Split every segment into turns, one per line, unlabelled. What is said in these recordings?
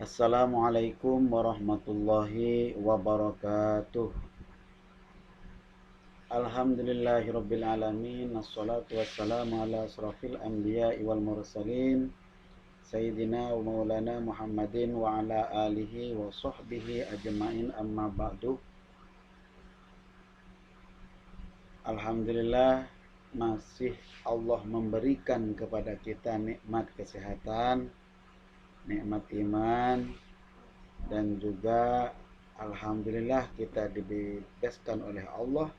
Assalamualaikum warahmatullahi wabarakatuh. Alhamdulillahirabbil alamin. Wassalatu wassalamu ala asrafil anbiya'i wal mursalin sayyidina wa maulana Muhammadin wa ala alihi wa sahbihi ajmain, amma ba'du. Alhamdulillah, masih Allah memberikan kepada kita nikmat kesehatan, nikmat iman, dan juga alhamdulillah kita dibebaskan oleh Allah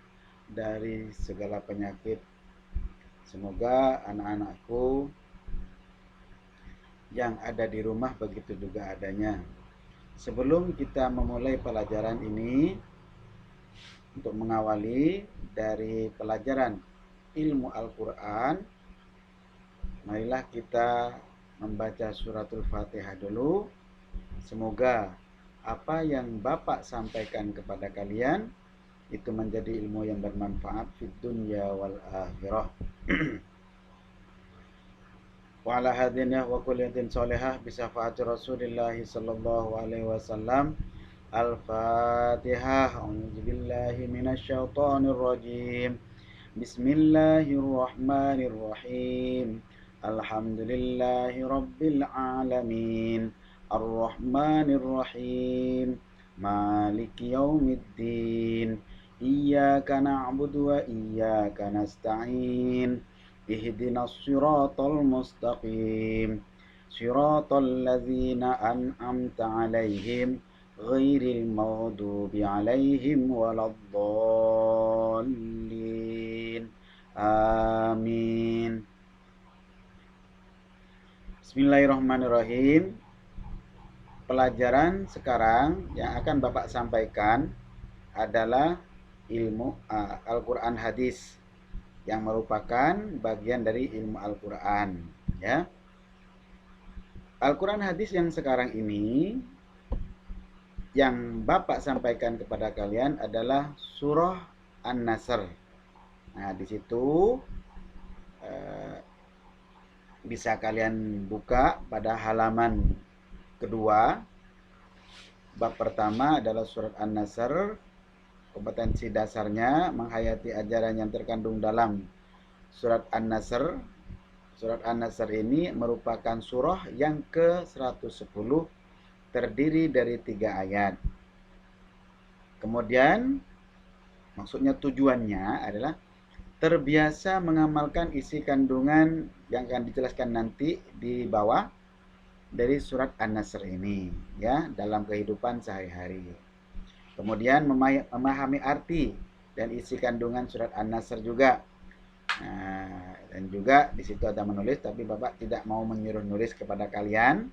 dari segala penyakit. Semoga anak-anakku yang ada di rumah begitu juga adanya. Sebelum kita memulai pelajaran ini, untuk mengawali dari pelajaran ilmu Al-Quran, marilah kita membaca suratul Fatihah dulu. Semoga apa yang Bapak sampaikan kepada kalian itu menjadi ilmu yang bermanfaat fid dunya wal akhirah. Wa ala hadinah wa kulliyatin solehah bisafaati Rasulillah sallallahu alaihi wasallam. Al-Fatihah. A'udzubillahi minasyaitonir rajim. Bismillahirrahmanirrahim. Alhamdulillahi rabbil alamin. Ar-Rahmanir-Rahim. Maliki yaumiddin. Iyyaka na'budu wa iyyaka nasta'in. Ihdinas siratal mustaqim. Siratal ladzina an'amta 'alaihim ghairil maghdubi 'alaihim waladdallin. Amin. Bismillahirrahmanirrahim. Pelajaran sekarang yang akan Bapak sampaikan adalah ilmu Al-Quran hadis, yang merupakan bagian dari ilmu Al-Quran, ya. Al-Quran hadis yang sekarang ini yang Bapak sampaikan kepada kalian adalah surah An-Nasr. Nah, di situ bisa kalian buka pada halaman kedua. Bab pertama adalah surat An-Nasr. Kompetensi dasarnya menghayati ajaran yang terkandung dalam surat An-Nasr. Surat An-Nasr ini merupakan surah yang ke-110, terdiri dari 3 ayat. Kemudian maksudnya tujuannya adalah terbiasa mengamalkan isi kandungan yang akan dijelaskan nanti di bawah dari surat An-Nasr ini, ya, dalam kehidupan sehari-hari. Kemudian memahami arti dan isi kandungan surat An-Nasr juga. Nah, dan juga di situ ada menulis, tapi Bapak tidak mau menyuruh nulis kepada kalian,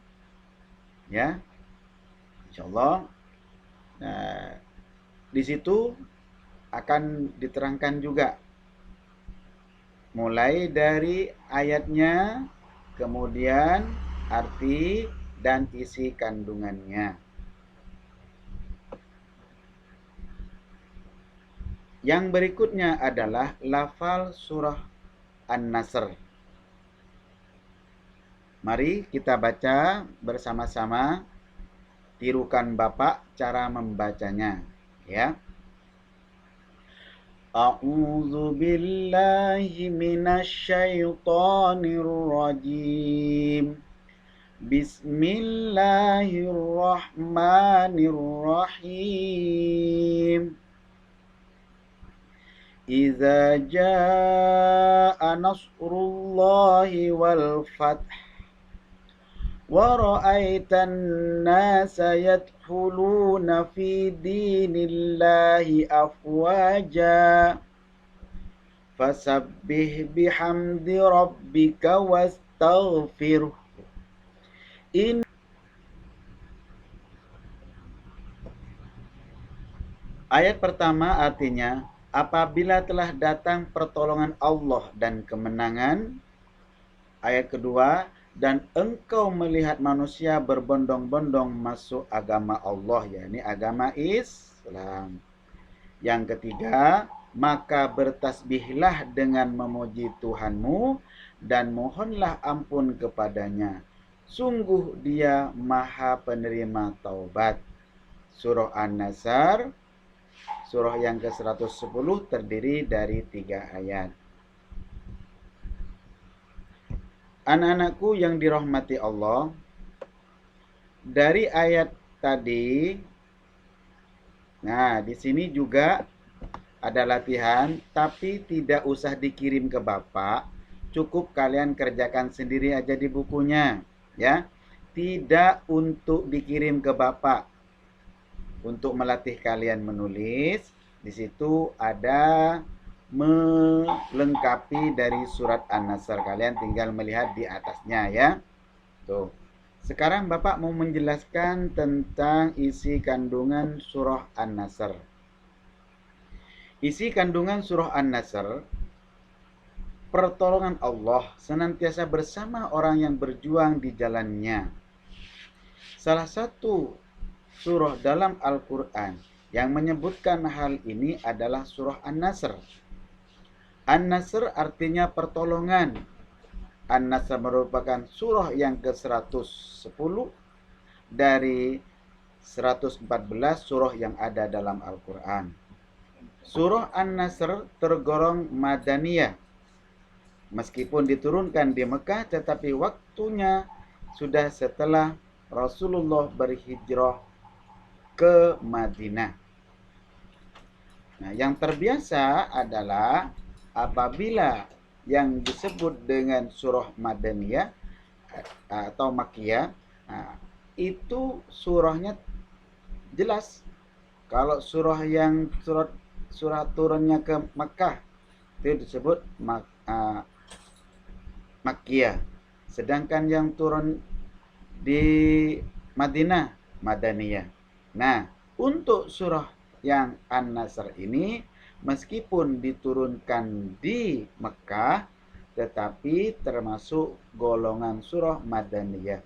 ya, insyaallah. Nah, di situ akan diterangkan juga mulai dari ayatnya, kemudian arti dan isi kandungannya. Yang berikutnya adalah lafal surah An-Nasr. Mari kita baca bersama-sama. Tirukan Bapak cara membacanya, ya. A'udzu billahi minasyaitonir rajim. Bismillahirrahmanirrahim. Idza jaa nasrullahi wal fath wa ra'aitan nasa yadkhuluna fi dinillahi afwaja fasabbih bihamdi rabbika wastaghfirhu. Ayat pertama artinya, apabila telah datang pertolongan Allah dan kemenangan. Ayat kedua, dan engkau melihat manusia berbondong-bondong masuk agama Allah, yakni agama Islam. Yang ketiga, maka bertasbihlah dengan memuji Tuhanmu dan mohonlah ampun kepadanya. Sungguh Dia Maha Penerima Taubat. Surah An-Nasr, surah yang ke-110 terdiri dari 3 ayat. Anak-anakku yang dirahmati Allah, dari ayat tadi, nah di sini juga ada latihan, tapi tidak usah dikirim ke Bapak, cukup kalian kerjakan sendiri aja di bukunya, ya. Tidak untuk dikirim ke Bapak. Untuk melatih kalian menulis, di situ ada melengkapi dari surat An-Nasr. Kalian tinggal melihat di atasnya ya. Tuh. Sekarang Bapak mau menjelaskan tentang isi kandungan surah An-Nasr. Isi kandungan surah An-Nasr, pertolongan Allah senantiasa bersama orang yang berjuang di jalannya. Salah satu surah dalam Al-Quran yang menyebutkan hal ini adalah surah An-Nasr. An-Nasr artinya pertolongan. An-Nasr merupakan surah yang ke-110 dari 114 surah yang ada dalam Al-Quran. Surah An-Nasr tergolong Madaniyah. Meskipun diturunkan di Mekah, tetapi waktunya sudah setelah Rasulullah berhijrah ke Madinah. Nah, yang terbiasa adalah apabila yang disebut dengan surah Madaniyah atau Makkiyah, nah, itu surahnya jelas. Kalau surah yang surah turunnya ke Makkah itu disebut Makkiyah. Sedangkan yang turun di Madinah Madaniyah. Nah, untuk surah yang An-Nasr ini meskipun diturunkan di Mekah tetapi termasuk golongan surah Madaniyah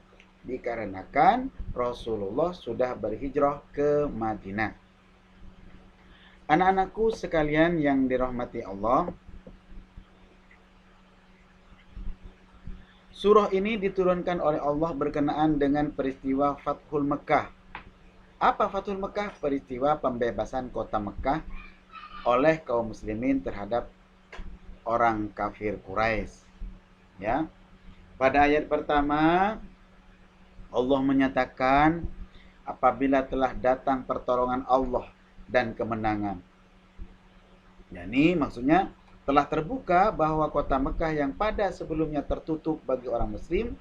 dikarenakan Rasulullah sudah berhijrah ke Madinah. Anak-anakku sekalian yang dirahmati Allah, surah ini diturunkan oleh Allah berkenaan dengan peristiwa Fathul Mekah. Apa Fathul Mekah? Peristiwa pembebasan kota Mekah oleh kaum muslimin terhadap orang kafir Quraisy. Ya. Pada ayat pertama Allah menyatakan apabila telah datang pertolongan Allah dan kemenangan. Yani maksudnya telah terbuka bahwa kota Mekah yang pada sebelumnya tertutup bagi orang muslim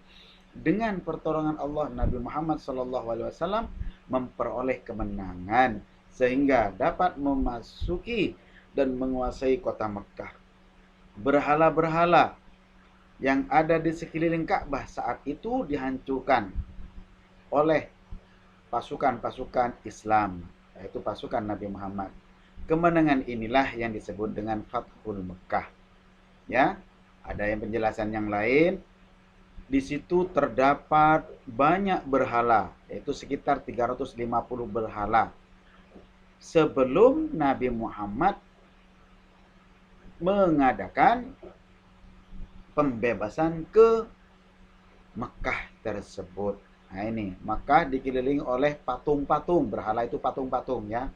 dengan pertolongan Allah, Nabi Muhammad SAW memperoleh kemenangan sehingga dapat memasuki dan menguasai kota Mekah. Berhala-berhala yang ada di sekeliling Ka'bah saat itu dihancurkan oleh pasukan-pasukan Islam, yaitu pasukan Nabi Muhammad. Kemenangan inilah yang disebut dengan Fathul Mekah. Ya, ada yang penjelasan yang lain. Di situ terdapat banyak berhala, yaitu sekitar 350 berhala. Sebelum Nabi Muhammad mengadakan pembebasan ke Mekah tersebut. Nah ini, Mekah dikelilingi oleh patung-patung. Berhala itu patung-patung ya,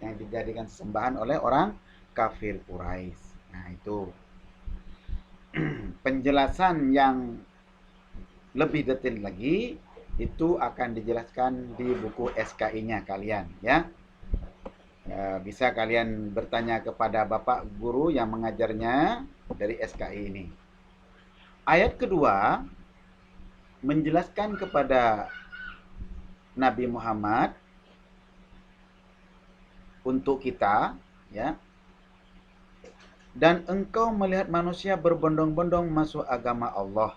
yang dijadikan sembahan oleh orang kafir Quraisy. Nah itu penjelasan yang lebih detail lagi itu akan dijelaskan di buku SKI-nya kalian ya. Bisa kalian bertanya kepada Bapak Guru yang mengajarnya dari SKI ini. Ayat kedua menjelaskan kepada Nabi Muhammad untuk kita ya. Dan engkau melihat manusia berbondong-bondong masuk agama Allah.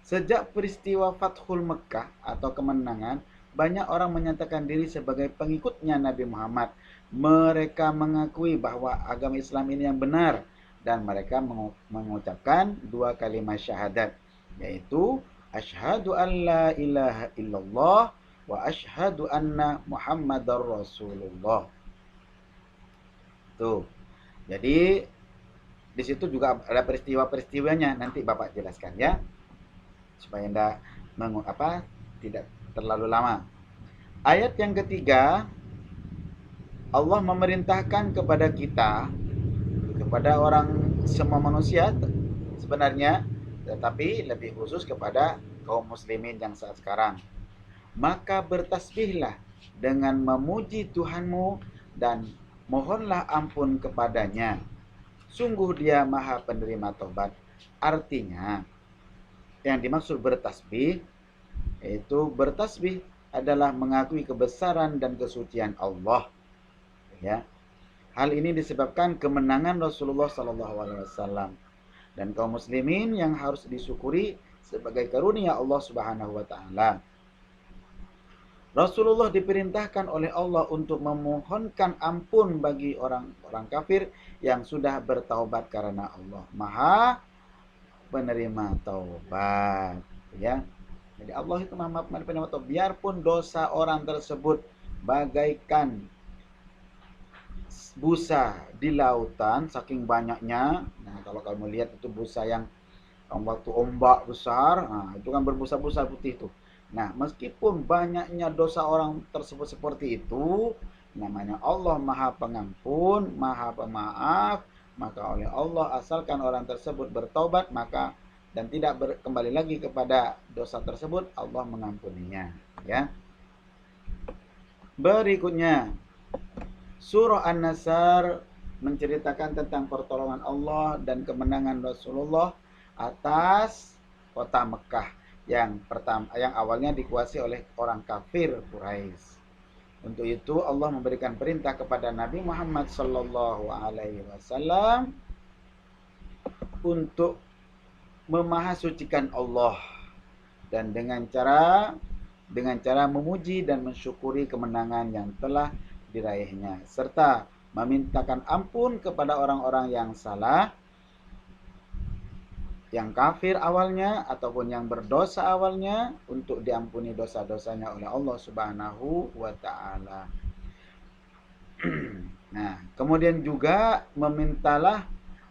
Sejak peristiwa Fathul Mekah atau kemenangan, banyak orang menyatakan diri sebagai pengikutnya Nabi Muhammad. Mereka mengakui bahwa agama Islam ini yang benar dan mereka mengucapkan 2 kalimat syahadat, yaitu asyhadu an la ilaha illallah wa asyhadu anna Muhammadar Rasulullah. Tuh. Jadi di situ juga ada peristiwa-peristiwanya, nanti Bapak jelaskan ya. Supaya Anda tidak terlalu lama. Ayat yang ketiga, Allah memerintahkan kepada kita, kepada orang semua manusia sebenarnya, tetapi lebih khusus kepada kaum muslimin yang saat sekarang. Maka bertasbihlah dengan memuji Tuhanmu dan mohonlah ampun kepadanya. Sungguh dia maha penerima tobat. Artinya, yang dimaksud bertasbih, yaitu bertasbih adalah mengakui kebesaran dan kesucian Allah. Ya, hal ini disebabkan kemenangan Rasulullah SAW dan kaum muslimin yang harus disyukuri sebagai karunia Allah Subhanahu wa taala. Rasulullah diperintahkan oleh Allah untuk memohonkan ampun bagi orang-orang kafir yang sudah bertaubat karena Allah Maha penerima taubat, ya. Jadi Allah itu Maha penerima taubat, biarpun dosa orang tersebut bagaikan busa di lautan saking banyaknya. Nah, kalau kamu lihat itu busa yang waktu ombak besar, nah, itu kan berbusa-busa putih itu. Nah, meskipun banyaknya dosa orang tersebut seperti itu, namanya Allah Maha Pengampun, Maha Pemaaf, maka oleh Allah asalkan orang tersebut bertobat maka dan tidak kembali lagi kepada dosa tersebut, Allah mengampuninya, ya. Berikutnya, Surah An-Nasr menceritakan tentang pertolongan Allah dan kemenangan Rasulullah atas kota Mekah yang awalnya dikuasai oleh orang kafir Quraisy. Untuk itu Allah memberikan perintah kepada Nabi Muhammad SAW untuk memahasucikan Allah dan dengan cara memuji dan mensyukuri kemenangan yang telah diraihnya serta memintakan ampun kepada orang-orang yang salah, yang kafir awalnya ataupun yang berdosa awalnya, untuk diampuni dosa-dosanya oleh Allah Subhanahu wa taala. Nah, kemudian juga memintalah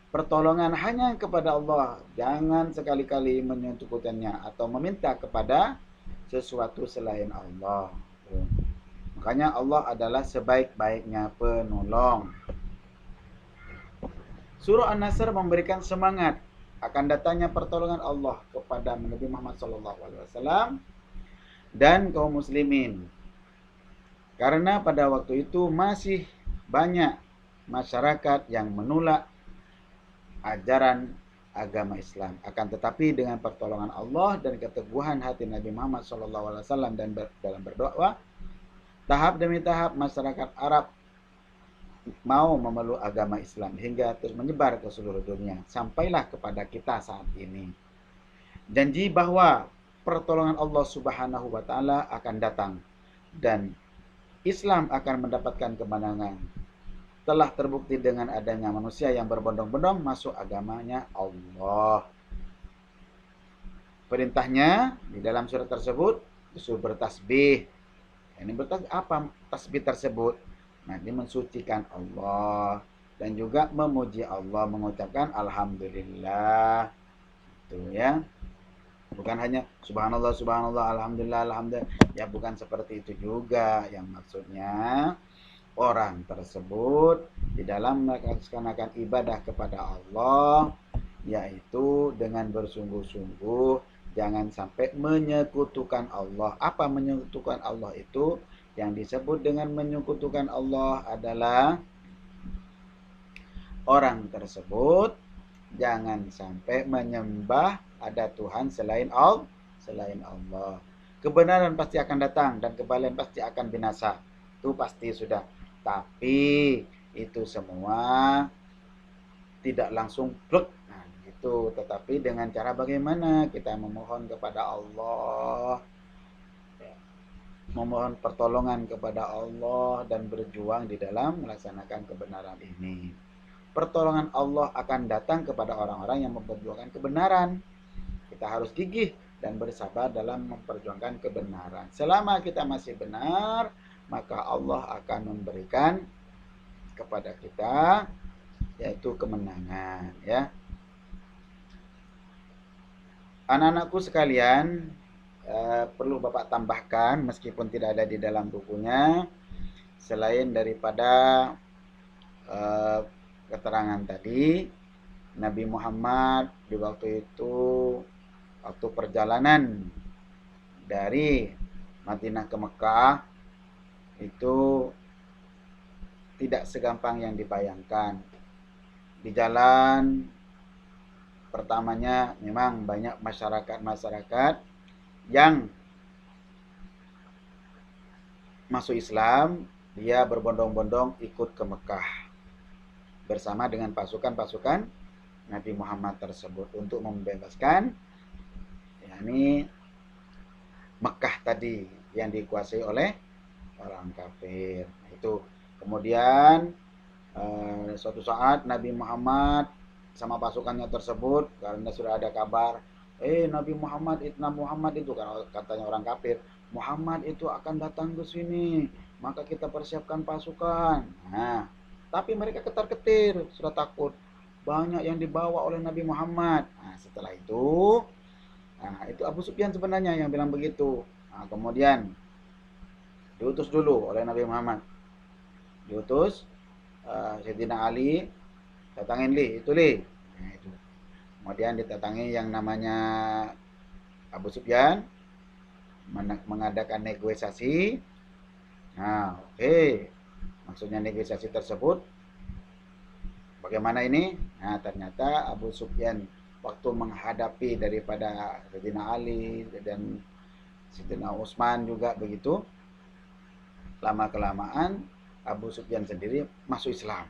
pertolongan hanya kepada Allah, jangan sekali-kali menyekutukannya atau meminta kepada sesuatu selain Allah. Makanya Allah adalah sebaik-baiknya penolong. Surah An-Nasr memberikan semangat akan datangnya pertolongan Allah kepada Nabi Muhammad SAW dan kaum muslimin. Karena pada waktu itu masih banyak masyarakat yang menolak ajaran agama Islam. Akan tetapi dengan pertolongan Allah dan keteguhan hati Nabi Muhammad SAW dan dalam berdoa, tahap demi tahap masyarakat Arab mau memeluk agama Islam hingga terus menyebar ke seluruh dunia sampailah kepada kita saat ini. Janji bahwa pertolongan Allah Subhanahu wa taala akan datang dan Islam akan mendapatkan kemenangan telah terbukti dengan adanya manusia yang berbondong-bondong masuk agamanya Allah. Perintahnya di dalam surat tersebut disuruh bertasbih. Ini bertasbih apa tasbih tersebut? Nah, ini mensucikan Allah dan juga memuji Allah, mengucapkan alhamdulillah. Itu ya. Bukan hanya subhanallah, subhanallah, alhamdulillah, alhamdulillah. Ya, bukan seperti itu juga. Yang maksudnya orang tersebut di dalam melaksanakan ibadah kepada Allah, yaitu dengan bersungguh-sungguh, jangan sampai menyekutukan Allah. Apa menyekutukan Allah itu? Yang disebut dengan menyekutukan Allah adalah orang tersebut jangan sampai menyembah ada Tuhan selain Allah. Kebenaran pasti akan datang dan kebalikan pasti akan binasa. Itu pasti sudah. Tapi itu semua tidak langsung plek. Nah, gitu. Tetapi dengan cara bagaimana kita memohon kepada Allah, memohon pertolongan kepada Allah dan berjuang di dalam melaksanakan kebenaran ini. Pertolongan Allah akan datang kepada orang-orang yang memperjuangkan kebenaran. Kita harus gigih dan bersabar dalam memperjuangkan kebenaran. Selama kita masih benar, maka Allah akan memberikan kepada kita yaitu kemenangan, ya. Anak-anakku sekalian, perlu Bapak tambahkan meskipun tidak ada di dalam bukunya, selain daripada eh, keterangan tadi, Nabi Muhammad di waktu itu, waktu perjalanan dari Madinah ke Mekah itu tidak segampang yang dibayangkan. Di jalan pertamanya memang banyak masyarakat-masyarakat yang masuk Islam, dia berbondong-bondong ikut ke Mekah bersama dengan pasukan-pasukan Nabi Muhammad tersebut untuk membebaskan yakni Mekah tadi yang dikuasai oleh orang kafir. Itu kemudian suatu saat Nabi Muhammad sama pasukannya tersebut, karena sudah ada kabar, Nabi Muhammad itu kalau katanya orang kafir, Muhammad itu akan datang ke sini, maka kita persiapkan pasukan. Nah, tapi mereka ketar-ketir, sudah takut. Banyak yang dibawa oleh Nabi Muhammad. Nah, setelah itu, itu Abu Sufyan sebenarnya yang bilang begitu. Nah, kemudian diutus dulu oleh Nabi Muhammad. Diutus Sayyidina Ali, datangin li, itu li. Nah, itu. Kemudian didatangi yang namanya Abu Sufyan, mengadakan negosiasi. Nah, oke. Maksudnya negosiasi tersebut bagaimana ini? Nah, ternyata Abu Sufyan waktu menghadapi daripada Sayyidina Ali dan Sayyidina Utsman juga begitu, lama kelamaan Abu Sufyan sendiri masuk Islam.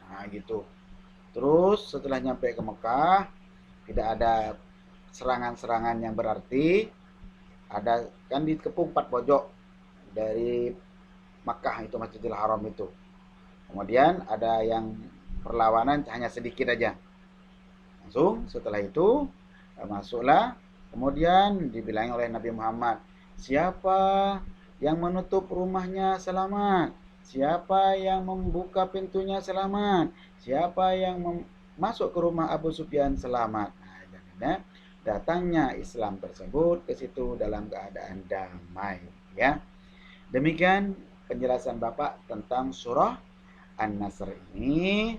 Nah, gitu. Terus setelah nyampe ke Mekah, tidak ada serangan-serangan yang berarti. Ada kan dikepung 4 pojok dari Mekah itu, Masjidil Haram itu. Kemudian ada yang perlawanan hanya sedikit aja. Langsung setelah itu masuklah. Kemudian dibilang oleh Nabi Muhammad, siapa yang menutup rumahnya selamat, siapa yang membuka pintunya selamat, siapa yang masuk ke rumah Abu Sufyan selamat. Nah, datangnya Islam tersebut ke situ dalam keadaan damai, ya. Demikian penjelasan Bapak tentang surah An-Nasr ini.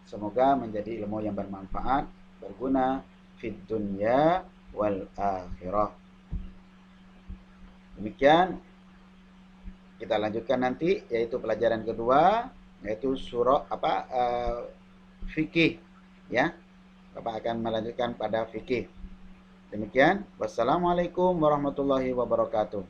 Semoga menjadi ilmu yang bermanfaat, berguna fid dunya wal akhirah. Demikian kita lanjutkan nanti, yaitu pelajaran kedua, yaitu surah fikih, ya. Bapak akan melanjutkan pada fikih. Demikian, wassalamualaikum warahmatullahi wabarakatuh.